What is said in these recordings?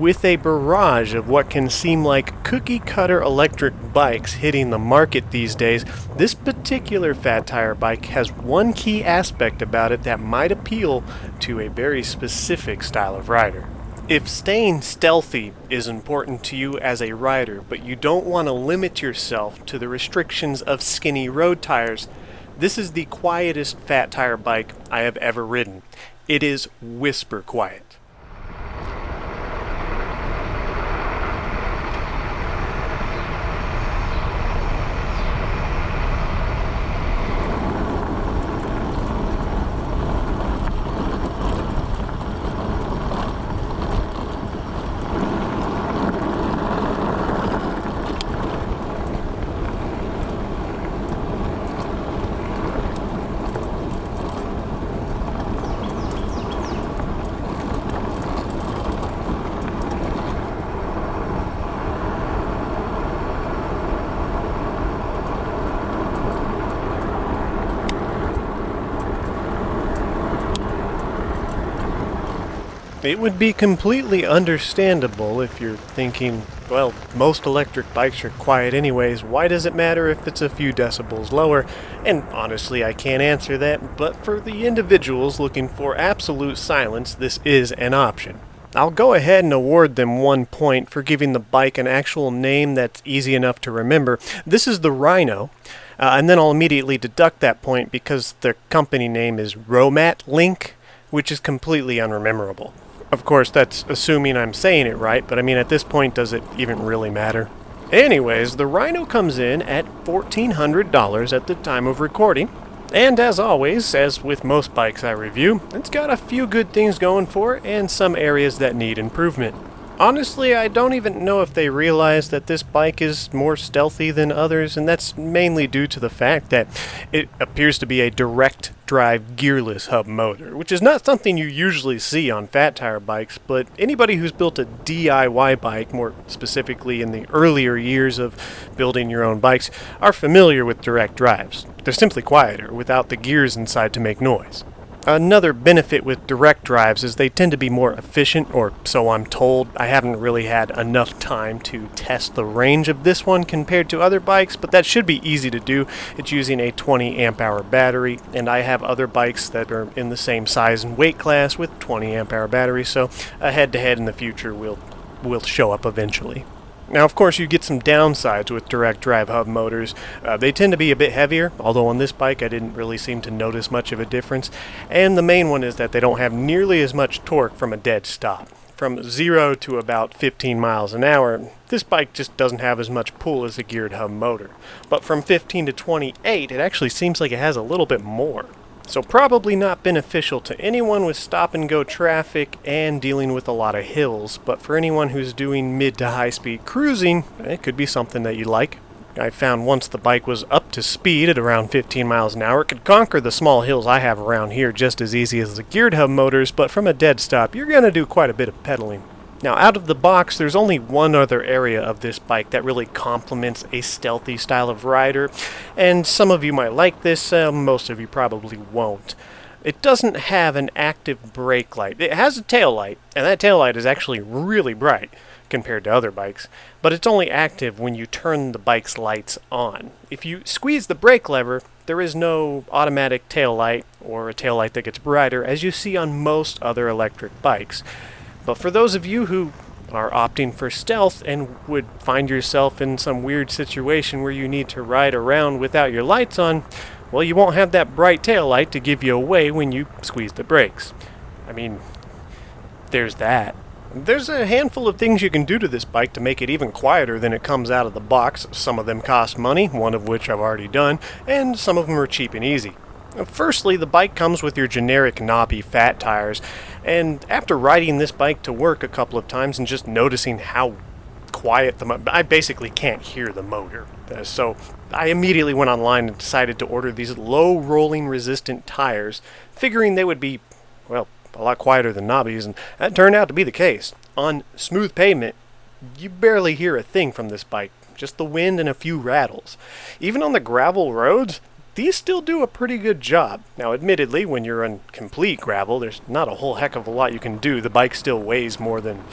With a barrage of what can seem like cookie-cutter electric bikes hitting the market these days, this particular fat tire bike has one key aspect about it that might appeal to a very specific style of rider. If staying stealthy is important to you as a rider, but you don't want to limit yourself to the restrictions of skinny road tires, this is the quietest fat tire bike I have ever ridden. It is whisper quiet. It would be completely understandable if you're thinking, well, most electric bikes are quiet anyways, why does it matter if it's a few decibels lower? And honestly, I can't answer that, but for the individuals looking for absolute silence, this is an option. I'll go ahead and award them 1 point for giving the bike an actual name that's easy enough to remember. This is the Rhino, and then I'll immediately deduct that point because the company name is Romatlink, which is completely unrememberable. Of course, that's assuming I'm saying it right, but I mean, at this point, does it even really matter? Anyways, the Rhino comes in at $1,400 at the time of recording, and as always, as with most bikes I review, it's got a few good things going for it and some areas that need improvement. Honestly, I don't even know if they realize that this bike is more stealthy than others, and that's mainly due to the fact that it appears to be a direct drive gearless hub motor, which is not something you usually see on fat tire bikes, but anybody who's built a DIY bike, more specifically in the earlier years of building your own bikes, are familiar with direct drives. They're simply quieter, without the gears inside to make noise. Another benefit with direct drives is they tend to be more efficient, or so I'm told. I haven't really had enough time to test the range of this one compared to other bikes, but that should be easy to do. It's using a 20 amp hour battery, and I have other bikes that are in the same size and weight class with 20 amp hour batteries, so a head-to-head in the future will show up eventually. Now, of course, you get some downsides with direct drive hub motors. They tend to be a bit heavier, although on this bike I didn't really seem to notice much of a difference. And the main one is that they don't have nearly as much torque from a dead stop. From 0 to about 15 miles an hour, this bike just doesn't have as much pull as a geared hub motor. But from 15 to 28, it actually seems like it has a little bit more. So probably not beneficial to anyone with stop-and-go traffic and dealing with a lot of hills, but for anyone who's doing mid to high-speed cruising, it could be something that you like. I found once the bike was up to speed at around 15 miles an hour, it could conquer the small hills I have around here just as easy as the geared hub motors, but from a dead stop, you're going to do quite a bit of pedaling. Now, out of the box, there's only one other area of this bike that really complements a stealthy style of rider, and some of you might like this, most of you probably won't. It doesn't have an active brake light. It has a tail light, and that tail light is actually really bright compared to other bikes, but it's only active when you turn the bike's lights on. If you squeeze the brake lever, there is no automatic tail light or a tail light that gets brighter, as you see on most other electric bikes. But for those of you who are opting for stealth and would find yourself in some weird situation where you need to ride around without your lights on, well, you won't have that bright tail light to give you away when you squeeze the brakes. I mean, there's that. There's a handful of things you can do to this bike to make it even quieter than it comes out of the box. Some of them cost money, one of which I've already done, and some of them are cheap and easy. Firstly, the bike comes with your generic knobby fat tires, and after riding this bike to work a couple of times and just noticing how quiet I basically can't hear the motor. So I immediately went online and decided to order these low rolling resistant tires, figuring they would be, well, a lot quieter than knobbies, and that turned out to be the case. On smooth pavement, you barely hear a thing from this bike, just the wind and a few rattles. Even on the gravel roads, these still do a pretty good job. Now, admittedly, when you're on complete gravel, there's not a whole heck of a lot you can do. The bike still weighs more than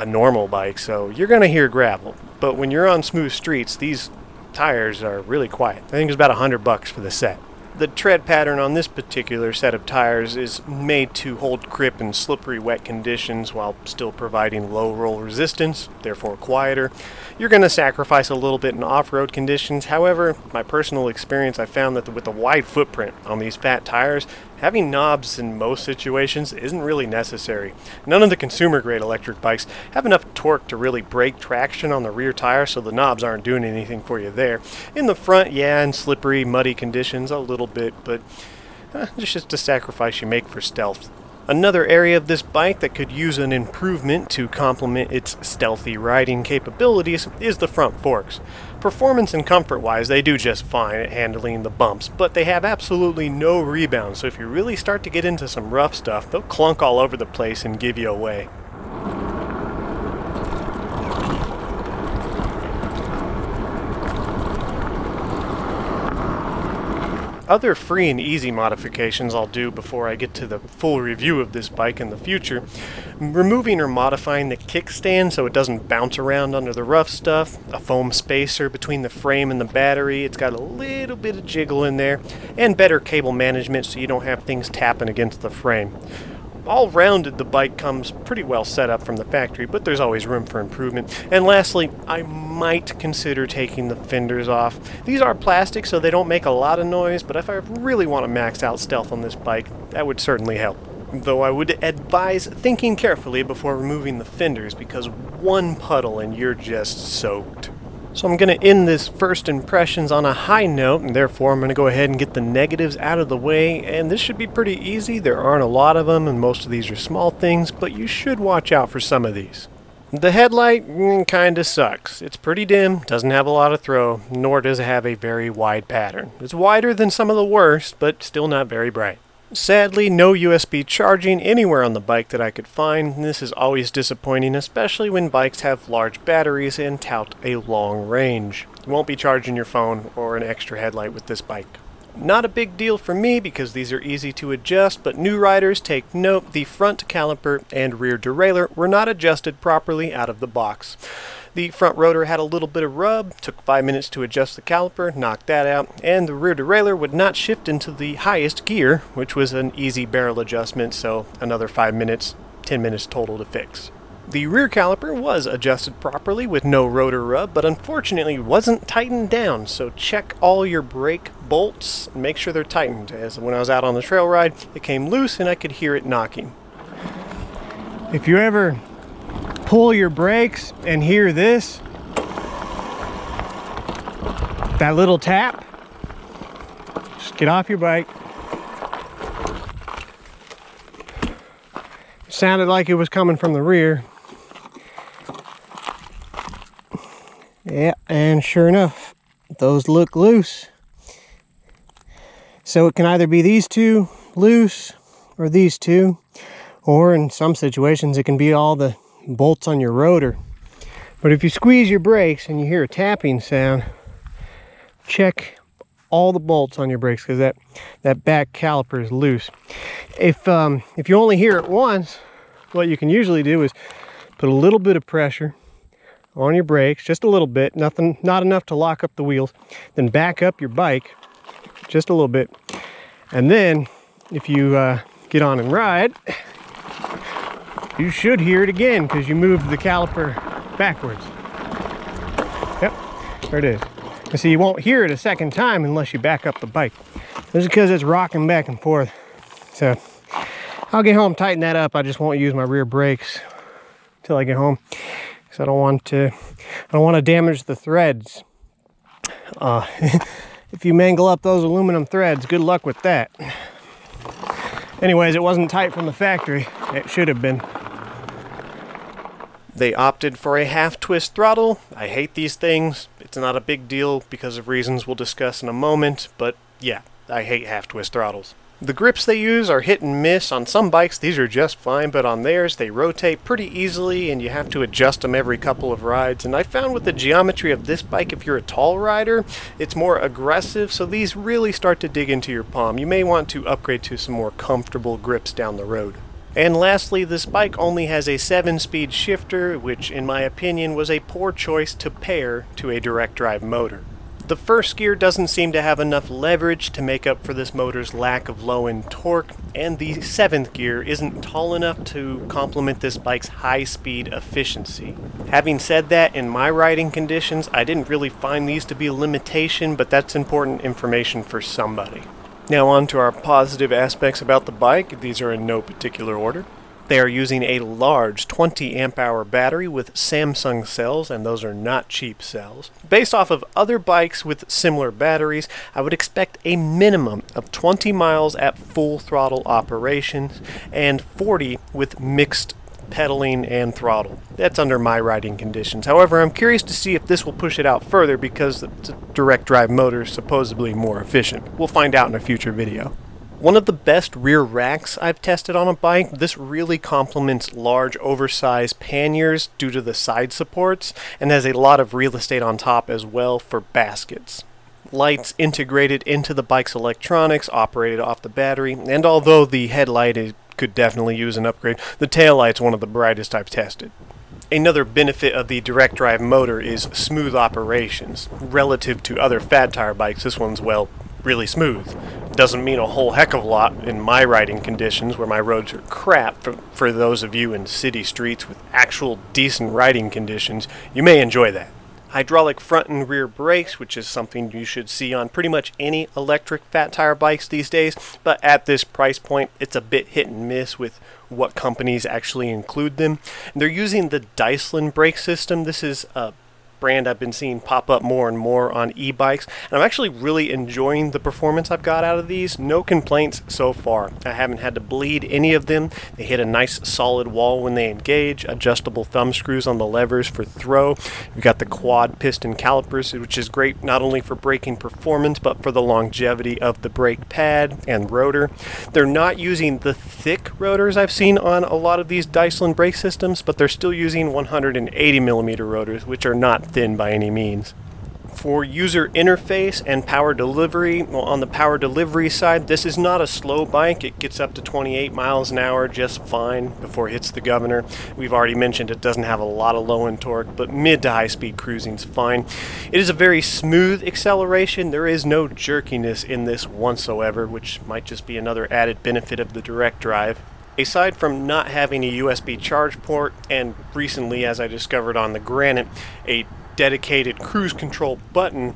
a normal bike, so you're going to hear gravel. But when you're on smooth streets, these tires are really quiet. I think it's about $100 for the set. The tread pattern on this particular set of tires is made to hold grip in slippery wet conditions while still providing low roll resistance, therefore quieter. You're going to sacrifice a little bit in off-road conditions. However, my personal experience, I found that with the wide footprint on these fat tires, having knobs in most situations isn't really necessary. None of the consumer-grade electric bikes have enough torque to really break traction on the rear tire, so the knobs aren't doing anything for you there. In the front, yeah, in slippery, muddy conditions, a little bit, but it's just a sacrifice you make for stealth. Another area of this bike that could use an improvement to complement its stealthy riding capabilities is the front forks. Performance and comfort-wise, they do just fine at handling the bumps, but they have absolutely no rebound, so if you really start to get into some rough stuff, they'll clunk all over the place and give you away. Other free and easy modifications I'll do before I get to the full review of this bike in the future: removing or modifying the kickstand so it doesn't bounce around under the rough stuff, a foam spacer between the frame and the battery, it's got a little bit of jiggle in there, and better cable management so you don't have things tapping against the frame. All rounded, the bike comes pretty well set up from the factory, but there's always room for improvement. And lastly, I might consider taking the fenders off. These are plastic, so they don't make a lot of noise, but if I really want to max out stealth on this bike, that would certainly help. Though I would advise thinking carefully before removing the fenders, because one puddle and you're just soaked. So I'm going to end this first impressions on a high note, and therefore I'm going to go ahead and get the negatives out of the way, and this should be pretty easy. There aren't a lot of them, and most of these are small things, but you should watch out for some of these. The headlight kinda sucks. It's pretty dim, doesn't have a lot of throw, nor does it have a very wide pattern. It's wider than some of the worst, but still not very bright. Sadly, no USB charging anywhere on the bike that I could find, and this is always disappointing, especially when bikes have large batteries and tout a long range. You won't be charging your phone or an extra headlight with this bike. Not a big deal for me because these are easy to adjust, but new riders take note the front caliper and rear derailleur were not adjusted properly out of the box. The front rotor had a little bit of rub, took 5 minutes to adjust the caliper, knocked that out, and the rear derailleur would not shift into the highest gear, which was an easy barrel adjustment, so another 5 minutes, 10 minutes total to fix. The rear caliper was adjusted properly with no rotor rub, but unfortunately wasn't tightened down, so check all your brake bolts and make sure they're tightened, as when I was out on the trail ride, it came loose and I could hear it knocking. If you ever pull your brakes and hear this, that little tap, just get off your bike. It sounded like it was coming from the rear. Yeah, and sure enough, those look loose. So it can either be these two loose or these two, or in some situations it can be all the bolts on your rotor. But if you squeeze your brakes and you hear a tapping sound, check all the bolts on your brakes, because that back caliper is loose. If you only hear it once, what you can usually do is put a little bit of pressure on your brakes, just a little bit, not enough to lock up the wheels, then back up your bike just a little bit, and then if you get on and ride, you should hear it again because you moved the caliper backwards. Yep, there it is. And see, you won't hear it a second time unless you back up the bike. This is because it's rocking back and forth. So I'll get home, tighten that up. I just won't use my rear brakes until I get home, because I don't want to damage the threads. If you mangle up those aluminum threads, good luck with that. Anyways, it wasn't tight from the factory. It should have been. They opted for a half-twist throttle. I hate these things. It's not a big deal because of reasons we'll discuss in a moment, but yeah, I hate half-twist throttles. The grips they use are hit and miss. On some bikes these are just fine, but on theirs they rotate pretty easily and you have to adjust them every couple of rides. And I found with the geometry of this bike, if you're a tall rider, it's more aggressive, so these really start to dig into your palm. You may want to upgrade to some more comfortable grips down the road. And lastly, this bike only has a 7-speed shifter, which in my opinion was a poor choice to pair to a direct drive motor. The first gear doesn't seem to have enough leverage to make up for this motor's lack of low-end torque, and the 7th gear isn't tall enough to complement this bike's high-speed efficiency. Having said that, in my riding conditions, I didn't really find these to be a limitation, but that's important information for somebody. Now on to our positive aspects about the bike. These are in no particular order. They are using a large 20 amp hour battery with Samsung cells, and those are not cheap cells. Based off of other bikes with similar batteries, I would expect a minimum of 20 miles at full throttle operations and 40 with mixed pedaling and throttle. That's under my riding conditions. However, I'm curious to see if this will push it out further because the direct drive motor is supposedly more efficient. We'll find out in a future video. One of the best rear racks I've tested on a bike. This really complements large oversized panniers due to the side supports and has a lot of real estate on top as well for baskets. Lights integrated into the bike's electronics, operated off the battery, and although the headlight could definitely use an upgrade, the taillight's one of the brightest I've tested. Another benefit of the direct drive motor is smooth operations. Relative to other fat tire bikes, this one's, well, really smooth. Doesn't mean a whole heck of a lot in my riding conditions where my roads are crap. For those of you in city streets with actual decent riding conditions, you may enjoy that. Hydraulic front and rear brakes, which is something you should see on pretty much any electric fat tire bikes these days, but at this price point it's a bit hit and miss with what companies actually include them. They're using the Dyson brake system. This is a brand I've been seeing pop up more and more on e-bikes, and I'm actually really enjoying the performance I've got out of these. No complaints so far. I haven't had to bleed any of them. They hit a nice solid wall when they engage, adjustable thumb screws on the levers for throw. We've got the quad piston calipers, which is great not only for braking performance but for the longevity of the brake pad and rotor. They're not using the thick rotors I've seen on a lot of these Dyson brake systems, but they're still using 180mm rotors, which are not thin by any means. For user interface and power delivery, well, on the power delivery side, this is not a slow bike. It gets up to 28 miles an hour just fine before it hits the governor. We've already mentioned it doesn't have a lot of low-end torque, but mid to high-speed cruising's fine. It is a very smooth acceleration. There is no jerkiness in this whatsoever, which might just be another added benefit of the direct drive. Aside from not having a USB charge port, and recently, as I discovered on the Granite, a dedicated cruise control button,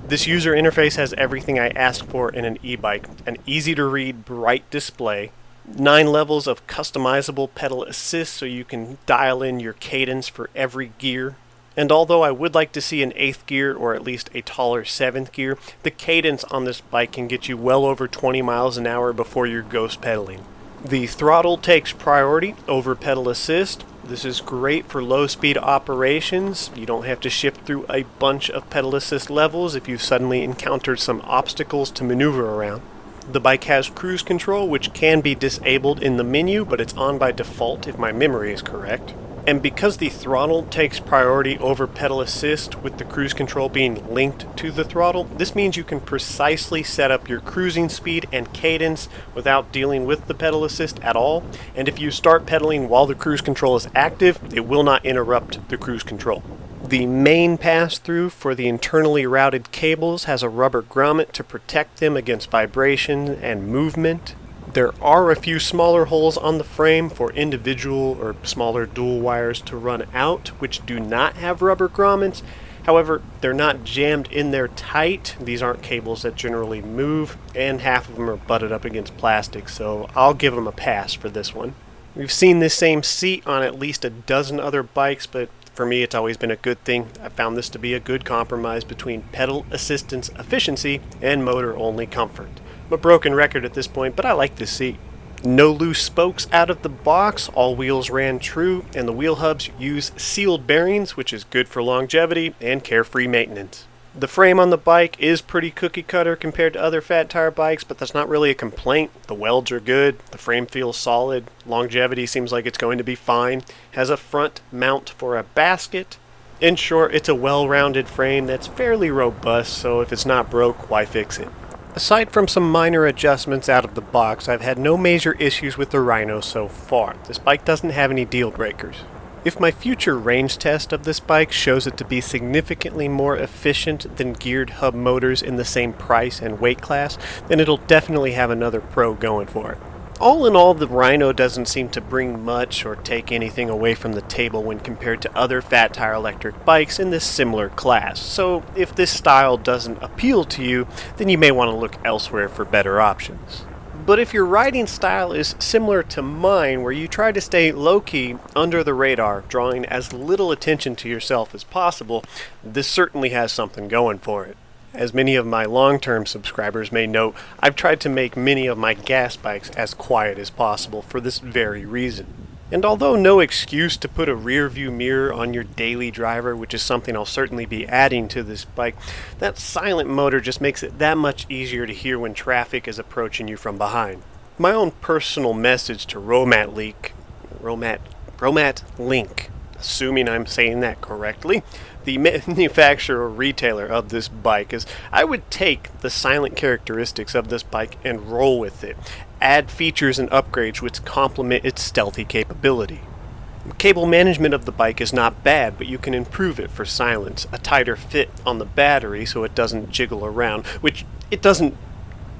this user interface has everything I ask for in an e-bike. An easy-to-read, bright display, 9 levels of customizable pedal assist so you can dial in your cadence for every gear. And although I would like to see an 8th gear or at least a taller 7th gear, the cadence on this bike can get you well over 20 miles an hour before you're ghost pedaling. The throttle takes priority over pedal assist. This is great for low-speed operations. You don't have to shift through a bunch of pedal assist levels if you've suddenly encountered some obstacles to maneuver around. The bike has cruise control, which can be disabled in the menu, but it's on by default if my memory is correct. And because the throttle takes priority over pedal assist, with the cruise control being linked to the throttle, this means you can precisely set up your cruising speed and cadence without dealing with the pedal assist at all. And if you start pedaling while the cruise control is active, it will not interrupt the cruise control. The main pass-through for the internally routed cables has a rubber grommet to protect them against vibration and movement. There are a few smaller holes on the frame for individual or smaller dual wires to run out, which do not have rubber grommets. However, they're not jammed in there tight. These aren't cables that generally move, and half of them are butted up against plastic, so I'll give them a pass for this one. We've seen this same seat on at least a dozen other bikes, but for me it's always been a good thing. I found this to be a good compromise between pedal assistance efficiency and motor-only comfort. I'm a broken record at this point, but I like this seat. No loose spokes out of the box, all wheels ran true, and the wheel hubs use sealed bearings, which is good for longevity and carefree maintenance. The frame on the bike is pretty cookie cutter compared to other fat tire bikes, but that's not really a complaint. The welds are good, the frame feels solid, longevity seems like it's going to be fine, has a front mount for a basket. In short, it's a well-rounded frame that's fairly robust, so if it's not broke, why fix it? Aside from some minor adjustments out of the box, I've had no major issues with the Rhino so far. This bike doesn't have any deal breakers. If my future range test of this bike shows it to be significantly more efficient than geared hub motors in the same price and weight class, then it'll definitely have another pro going for it. All in all, the Rhino doesn't seem to bring much or take anything away from the table when compared to other fat tire electric bikes in this similar class, so if this style doesn't appeal to you, then you may want to look elsewhere for better options. But if your riding style is similar to mine, where you try to stay low-key, under the radar, drawing as little attention to yourself as possible, this certainly has something going for it. As many of my long-term subscribers may note, I've tried to make many of my gas bikes as quiet as possible for this very reason. And although no excuse to put a rear view mirror on your daily driver, which is something I'll certainly be adding to this bike, that silent motor just makes it that much easier to hear when traffic is approaching you from behind. My own personal message to Romatlink, assuming I'm saying that correctly, the manufacturer or retailer of this bike, is I would take the silent characteristics of this bike and roll with it. Add features and upgrades which complement its stealthy capability. Cable management of the bike is not bad, but you can improve it for silence. A tighter fit on the battery so it doesn't jiggle around, which it doesn't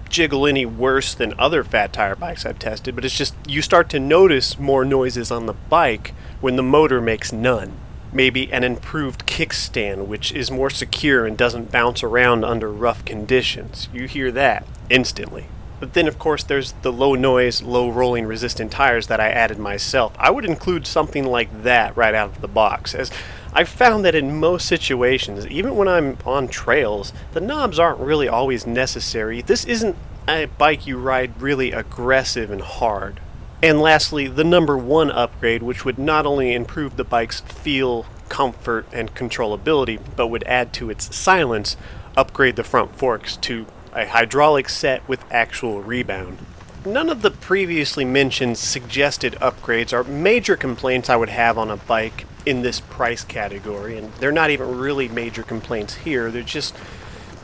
jiggle any worse than other fat tire bikes I've tested, but it's just you start to notice more noises on the bike when the motor makes none. Maybe an improved kickstand, which is more secure and doesn't bounce around under rough conditions. You hear that instantly. But then, of course, there's the low noise, low rolling resistant tires that I added myself. I would include something like that right out of the box, as I've found that in most situations, even when I'm on trails, the knobs aren't really always necessary. This isn't a bike you ride really aggressive and hard. And lastly, the number one upgrade, which would not only improve the bike's feel, comfort, and controllability, but would add to its silence, upgrade the front forks to a hydraulic set with actual rebound. None of the previously mentioned suggested upgrades are major complaints I would have on a bike in this price category, and they're not even really major complaints here. They're just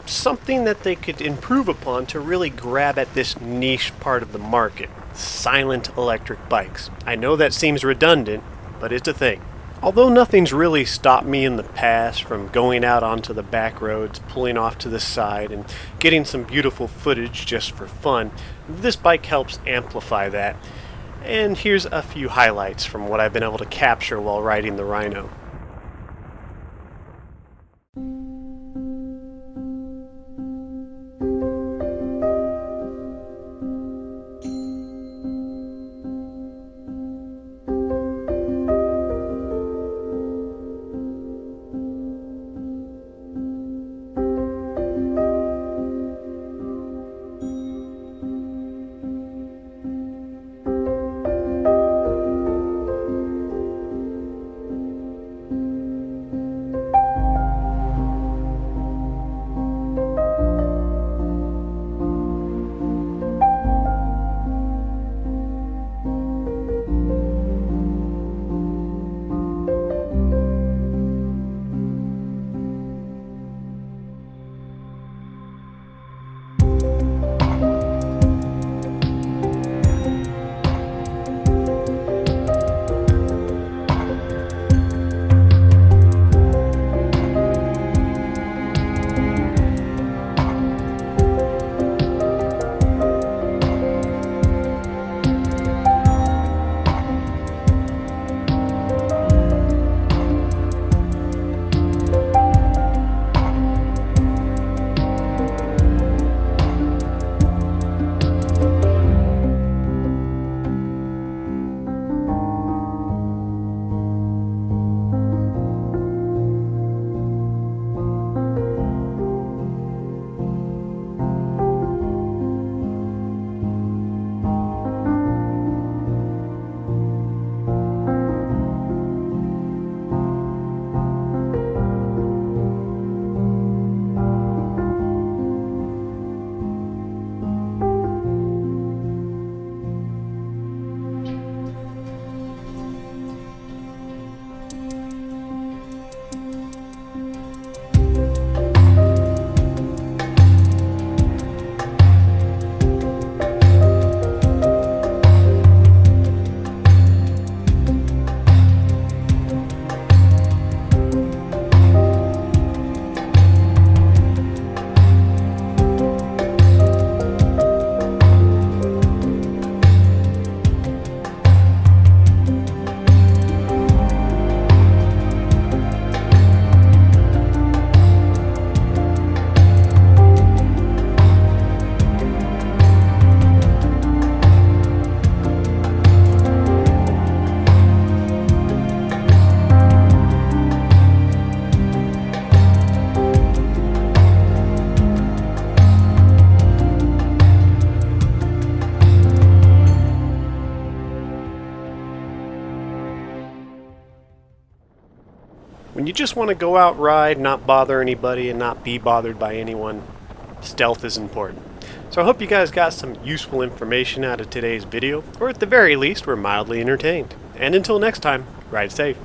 something that they could improve upon to really grab at this niche part of the market. Silent electric bikes. I know that seems redundant, but it's a thing. Although nothing's really stopped me in the past from going out onto the back roads, pulling off to the side, and getting some beautiful footage just for fun, this bike helps amplify that. And here's a few highlights from what I've been able to capture while riding the Rhino. When you just want to go out, ride, not bother anybody, and not be bothered by anyone, stealth is important. So I hope you guys got some useful information out of today's video, or at the very least were mildly entertained. And until next time, ride safe.